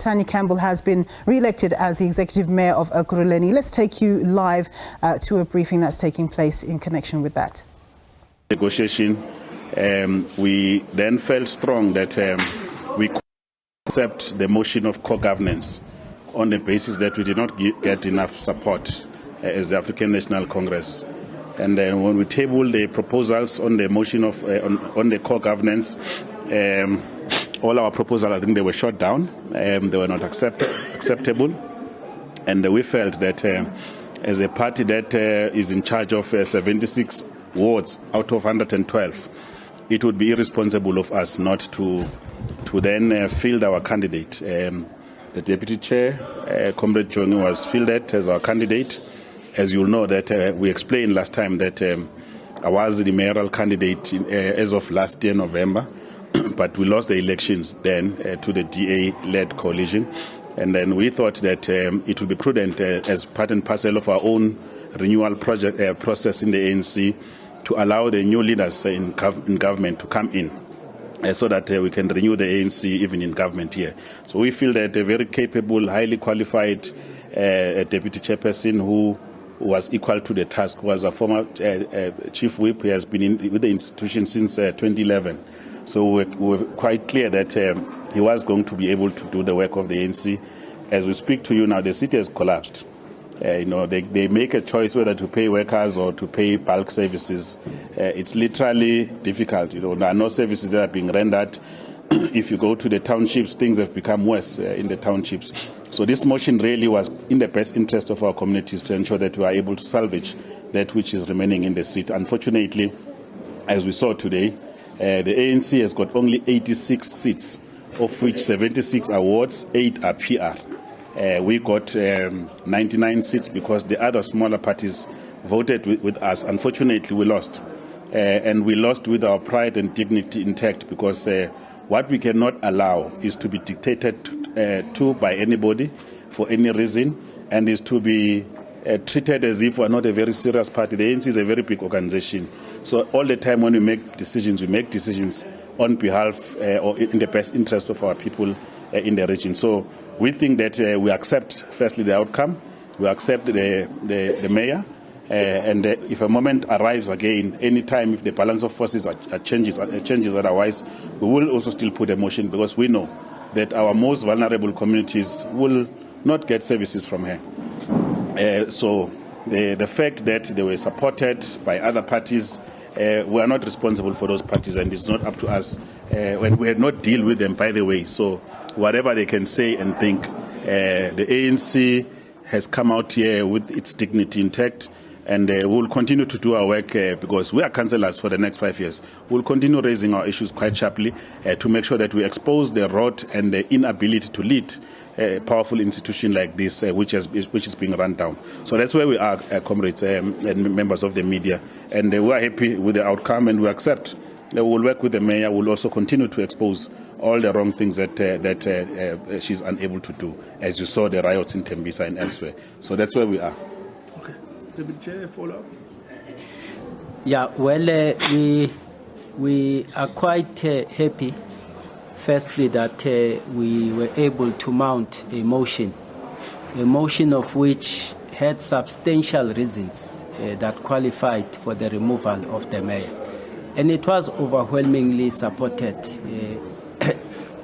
Tania Campbell has been re-elected as the Executive Mayor of Ekurhuleni. Let's take you live to a briefing that's taking place in connection with that. Negotiation, we then felt strong that we could accept the motion of co-governance on the basis that we did not get enough support as the African National Congress. And when we tabled the proposals on the motion of on the co-governance, all our proposals, I think they were shot down. They were not acceptable. And we felt that as a party that is in charge of 76 wards out of 112, it would be irresponsible of us not to then field our candidate. The Deputy Chair, Comrade Jongi, was fielded as our candidate. As you'll know, that we explained last time that I was the mayoral candidate as of last year, November. But we lost the elections then to the DA-led coalition. And then we thought that it would be prudent as part and parcel of our own renewal process in the ANC to allow the new leaders in government to come in so that we can renew the ANC even in government here. So we feel that a very capable, highly qualified deputy chairperson who was equal to the task, was a former chief whip. He has been with the institution since 2011. So we were quite clear that he was going to be able to do the work of the ANC. As we speak to you now, the city has collapsed. They make a choice whether to pay workers or to pay bulk services. It's literally difficult. There are no services that are being rendered. If you go to the townships, things have become worse in the townships. So this motion really was in the best interest of our communities to ensure that we are able to salvage that which is remaining in the seat. Unfortunately, as we saw today, the ANC has got only 86 seats, of which 76 are wards, 8 are PR. We got 99 seats because the other smaller parties voted with us. Unfortunately, we lost. And we lost with our pride and dignity intact because what we cannot allow is to be dictated to by anybody for any reason, and is to be treated as if we're not a very serious party. The ANC is a very big organization. So all the time when we make decisions on behalf or in the best interest of our people in the region. So we think that we accept, firstly, the outcome. We accept the mayor. And if a moment arrives again, anytime if the balance of forces changes otherwise, we will also still put a motion because we know that our most vulnerable communities will not get services from her. So the fact that they were supported by other parties, we are not responsible for those parties, and it's not up to us. When we had not deal with them, by the way. So whatever they can say and think, the ANC has come out here with its dignity intact, and we will continue to do our work because we are councillors for the next 5 years. We will continue raising our issues quite sharply to make sure that we expose the rot and the inability to lead a powerful institution like this, which is being run down. So that's where we are, comrades and members of the media, and we are happy with the outcome, and we accept. We will work with the mayor. We'll also continue to expose all the wrong things that she's unable to do, as you saw the riots in Tembisa and elsewhere. So that's where we are. Okay, Deputy Chair, follow up. Yeah, well, we are quite happy. Firstly, that we were able to mount a motion of which had substantial reasons that qualified for the removal of the mayor. And it was overwhelmingly supported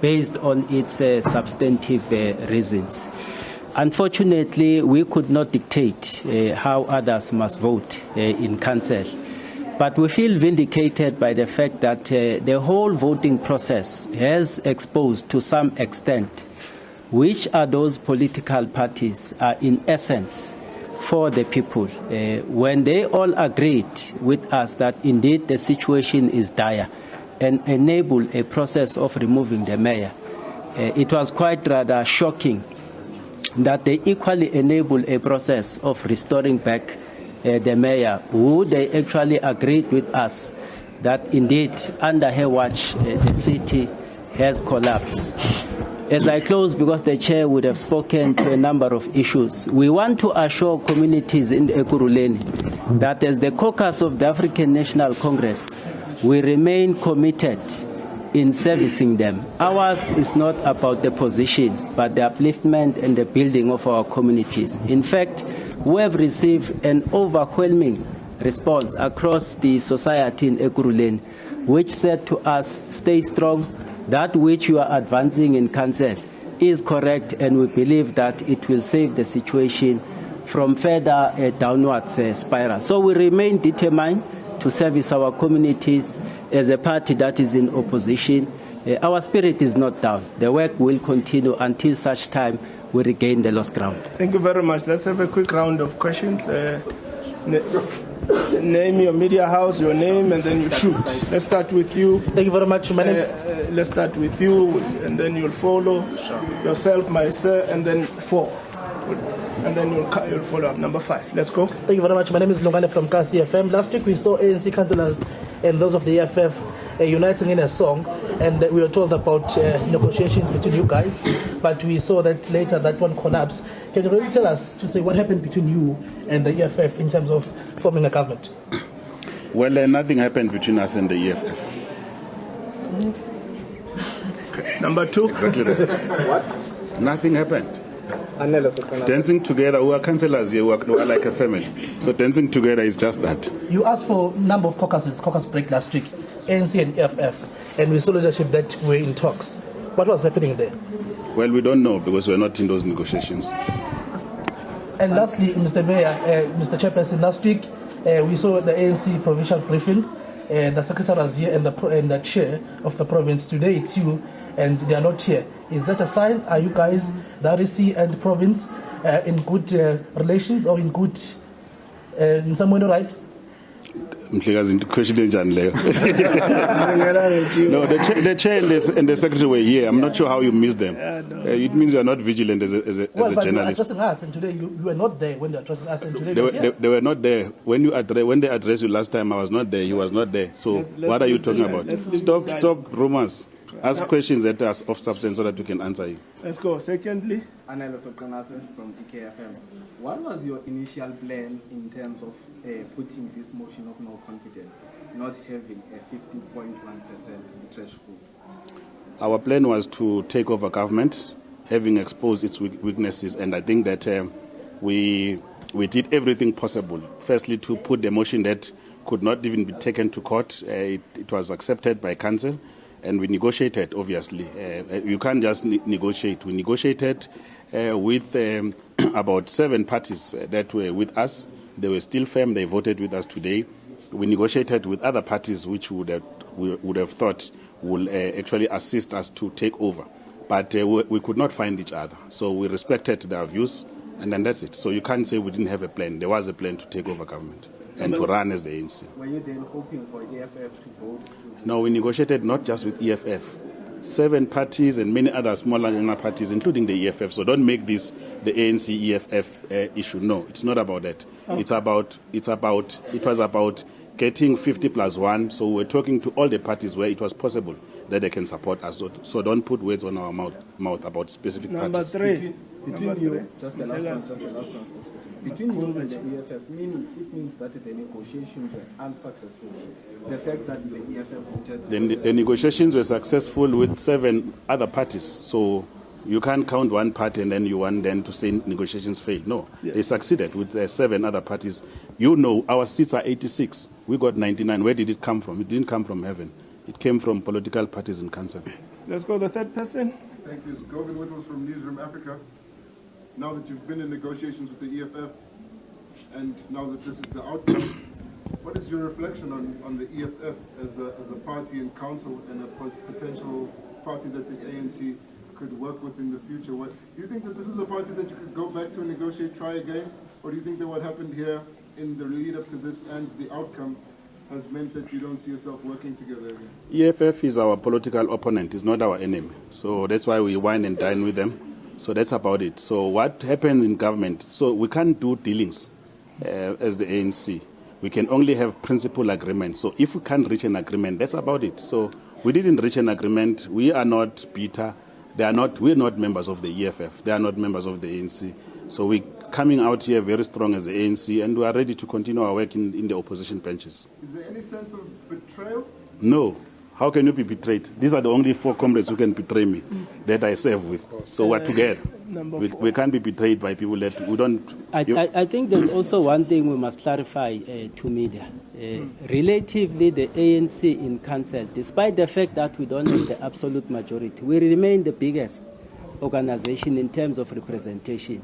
based on its substantive reasons. Unfortunately, we could not dictate how others must vote in council. But we feel vindicated by the fact that the whole voting process has exposed to some extent which are those political parties are in essence for the people. When they all agreed with us that indeed the situation is dire and enable a process of removing the mayor, it was quite rather shocking that they equally enable a process of restoring back the mayor, who they actually agreed with us that indeed under her watch the city has collapsed. As I close, because the chair would have spoken to a number of issues, we want to assure communities in Ekurhuleni that as the caucus of the African National Congress, we remain committed in servicing them. Ours is not about the position, but the upliftment and the building of our communities. In fact, we have received an overwhelming response across the society in Ekurhuleni, which said to us, stay strong, that which you are advancing in council is correct, and we believe that it will save the situation from further downwards spiral. So we remain determined to service our communities as a party that is in opposition. Our spirit is not down. The work will continue until such time we regain the lost ground. Thank you very much. Let's have a quick round of questions. Name your media house, your name, and then you shoot. Let's start with you. Thank you very much. My name. Let's start with you, and then you'll follow yourself, myself, and then 4. And then you'll follow up. Number 5. Let's go. Thank you very much. My name is Dunga from KCFM. Last week we saw ANC councillors and those of the EFF uniting in a song, and we were told about negotiations between you guys, but we saw that later that one collapsed. Can you really tell us to say what happened between you and the EFF in terms of forming a government? Well, nothing happened between us and the EFF. Okay. Number 2. Exactly that. What? Nothing happened. Dancing together, we are councillors here, we are like a family. So dancing together is just that. You asked for a number of caucus break last week, ANC and EFF, and we saw leadership that were in talks. What was happening there? Well, we don't know because we're not in those negotiations. And lastly, Mr. Mayor, Mr. Chairperson, last week we saw the ANC provincial briefing. The secretary was here and the chair of the province. Today it's you, and they are not here. Is that a sign? Are you guys, the REC and the province, in good relations or in good, in some way, right? No, the chair and the secretary were here. I'm not sure how you missed them. It means you are not vigilant as a journalist. But you were addressing us, and today you were not there when they were addressing us, and today they were not there. When they addressed you last time, I was not there. He was not there. So what are you talking about? Stop rumors. Ask questions that are of substance so that we can answer you. Let's go. Secondly, from EKFM. What was your initial plan in terms of putting this motion of no confidence, not having a 50.1% threshold? Our plan was to take over government, having exposed its weaknesses, and I think that we did everything possible. Firstly, to put the motion that could not even be taken to court. It was accepted by council. And we negotiated, obviously. You can't just negotiate. We negotiated with about 7 parties that were with us. They were still firm. They voted with us today. We negotiated with other parties which we would have thought will actually assist us to take over. But we could not find each other. So we respected their views, and then that's it. So you can't say we didn't have a plan. There was a plan to take over government and to run as the ANC. Were you then hoping for EFF to vote? No, we negotiated not just with EFF. 7 parties and many other smaller younger parties, including the EFF. So don't make this the ANC EFF issue. No, it's not about that. Oh. It was about getting 50+1. So we're talking to all the parties where it was possible that they can support us. So don't put words on our mouth about specific parties. Number 3. Between you, just the last one. Between you and the EFF, meaning it means that the negotiations were unsuccessful. The fact that the EFF voted... The negotiations were successful with 7 other parties. So you can't count one party and then you want them to say negotiations failed. No, They succeeded with 7 other parties. You know, our seats are 86. We got 99. Where did it come from? It didn't come from heaven. It came from political parties in council. Let's go to the third person. Thank you. Govind Whittles from Newsroom Africa. Now that you've been in negotiations with the EFF, and now that this is the outcome, what is your reflection on the EFF as a party in council and a potential party that the ANC could work with in the future? Do you think that this is a party that you could go back to and negotiate, try again? Or do you think that what happened here in the lead up to this and the outcome has meant that you don't see yourself working together again? EFF is our political opponent, it's not our enemy. So that's why we wine and dine with them. So that's about it. So what happens in government? So we can't do dealings as the ANC. We can only have principal agreements. So if we can't reach an agreement, that's about it. So we didn't reach an agreement. We are not bitter. We're not members of the EFF. They are not members of the ANC. So we're coming out here very strong as the ANC, and we are ready to continue our work in the opposition benches. Is there any sense of betrayal? No. How can you be betrayed? These are the only 4 comrades who can betray me that I serve with. So we're together. We can't be betrayed by people that we don't... I think there's also one thing we must clarify to media. Relatively, the ANC in council, despite the fact that we don't have the absolute majority, we remain the biggest organization in terms of representation.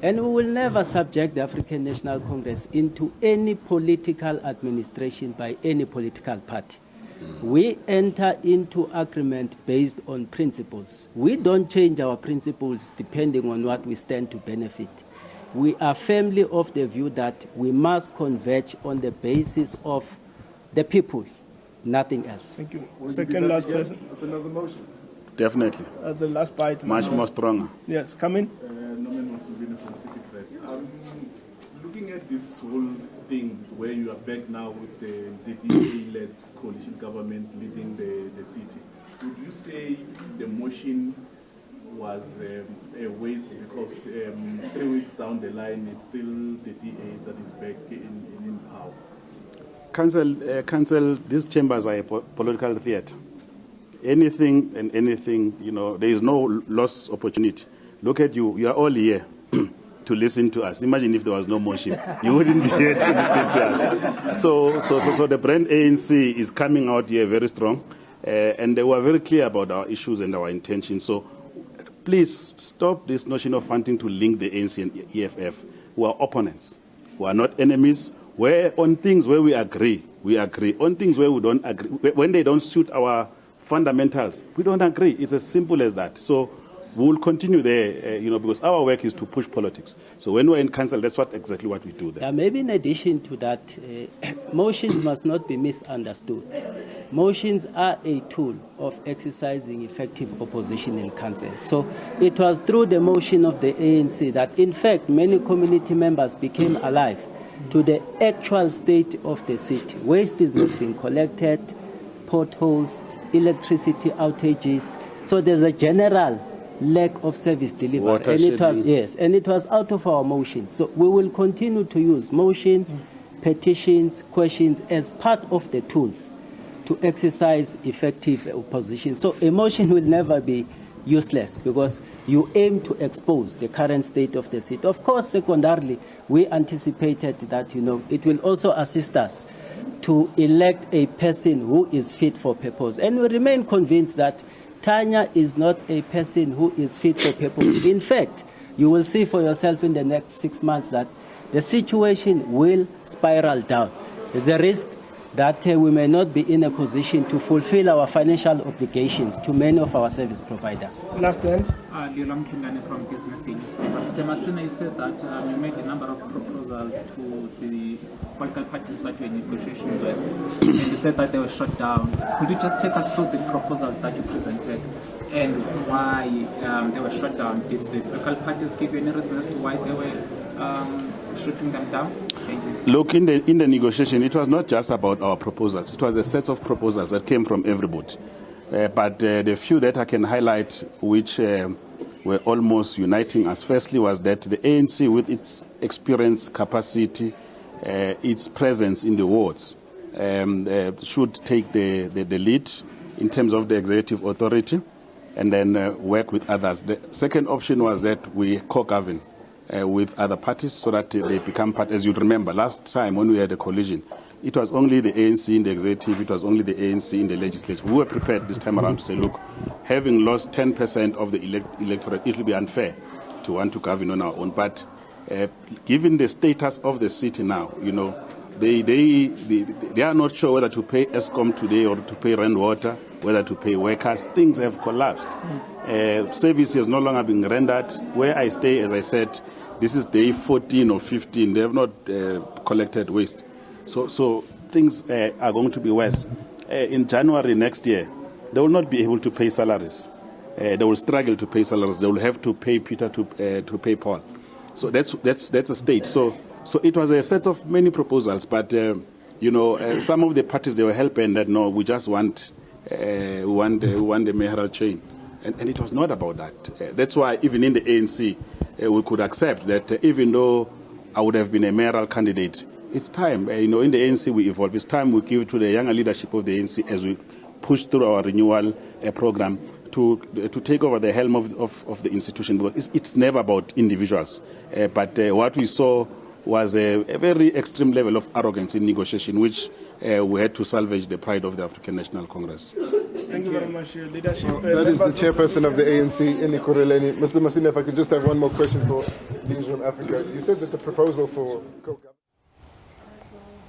And we will never subject the African National Congress into any political administration by any political party. We enter into agreement based on principles. We don't change our principles depending on what we stand to benefit. We are firmly of the view that we must converge on the basis of the people, nothing else. Thank you. Second last person. Another motion. Definitely. As the last bite. Much more stronger. Yes, come in. Mzwandile from City Press. Looking at this whole thing where you are back now with the DA-led coalition government leading the city, would you say the motion was a waste because 3 weeks down the line it's still the DA that is back in power? Council, these chambers are a political theatre. Anything and anything, you know, there is no lost opportunity. Look at you, you are all here to listen to us. Imagine if there was no motion. You wouldn't be here to listen to us. So the brand ANC is coming out here very strong, and they were very clear about our issues and our intentions. So please stop this notion of wanting to link the ANC and EFF, who are opponents, who are not enemies. Where on things where we agree, we agree. On things where we don't agree, when they don't suit our fundamentals, we don't agree. It's as simple as that. So we will continue there, because our work is to push politics. So when we're in council, that's exactly what we do there. Maybe in addition to that, motions must not be misunderstood. Motions are a tool of exercising effective opposition in council. So it was through the motion of the ANC that, in fact, many community members became alive to the actual state of the city. Waste is not being collected, potholes, electricity outages. So there's a general lack of service delivery, and it was out of our motions. So we will continue to use motions, petitions, questions as part of the tools to exercise effective opposition. So a motion will never be useless because you aim to expose the current state of the city. Of course, secondarily, we anticipated that it will also assist us to elect a person who is fit for purpose, and we remain convinced that Tania is not a person who is fit for purpose. In fact, you will see for yourself in the next 6 months that the situation will spiral down. There's a risk that we may not be in a position to fulfill our financial obligations to many of our service providers. Last end. From Business Daily. Mr. Masina, you said that you made a number of proposals to the political parties that you were in negotiations with, and you said that they were shut down. Could you just take us through the proposals that you presented and why they were shut down? Did the political parties give you any reason as to why they were shutting them down? Thank you. Look, in the negotiation, it was not just about our proposals. It was a set of proposals that came from everybody. But the few that I can highlight, which were almost uniting us, firstly, was that the ANC, with its experience, capacity, its presence in the wards, should take the lead in terms of the executive authority and then work with others. The second option was that we co-govern with other parties so that they become part. As you remember, last time when we had a collision, it was only the ANC in the executive, it was only the ANC in the legislature. We were prepared this time around to say, look, having lost 10% of the electorate, it will be unfair to want to govern on our own. But given the status of the city now, they are not sure whether to pay ESCOM today or to pay rent water, whether to pay workers. Things have collapsed. Service is no longer being rendered. Where I stay, as I said, this is day 14 or 15. They have not collected waste. So things are going to be worse. In January next year, they will not be able to pay salaries. They will struggle to pay salaries. They will have to pay Peter to pay Paul. So that's a state. So it was a set of many proposals, but some of the parties, they were hell-bent that no, we just want the mayoral chain, and it was not about that. That's why even in the ANC, we could accept that even though I would have been a mayoral candidate, it's time. In the ANC we evolve. It's time we give to the younger leadership of the ANC as we push through our renewal program to take over the helm of the institution, because it's never about individuals. But what we saw was a very extreme level of arrogance in negotiation, which we had to salvage the pride of the African National Congress. Thank you very much, Your Leadership. That is the chairperson of the ANC in Ekurhuleni. Mr. Masina, if I could just have one more question for Newsroom Africa. You said that the proposal for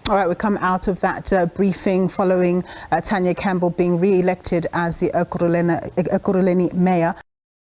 All right, we come out of that briefing following Tania Campbell being re-elected as the Ekurhuleni Mayor.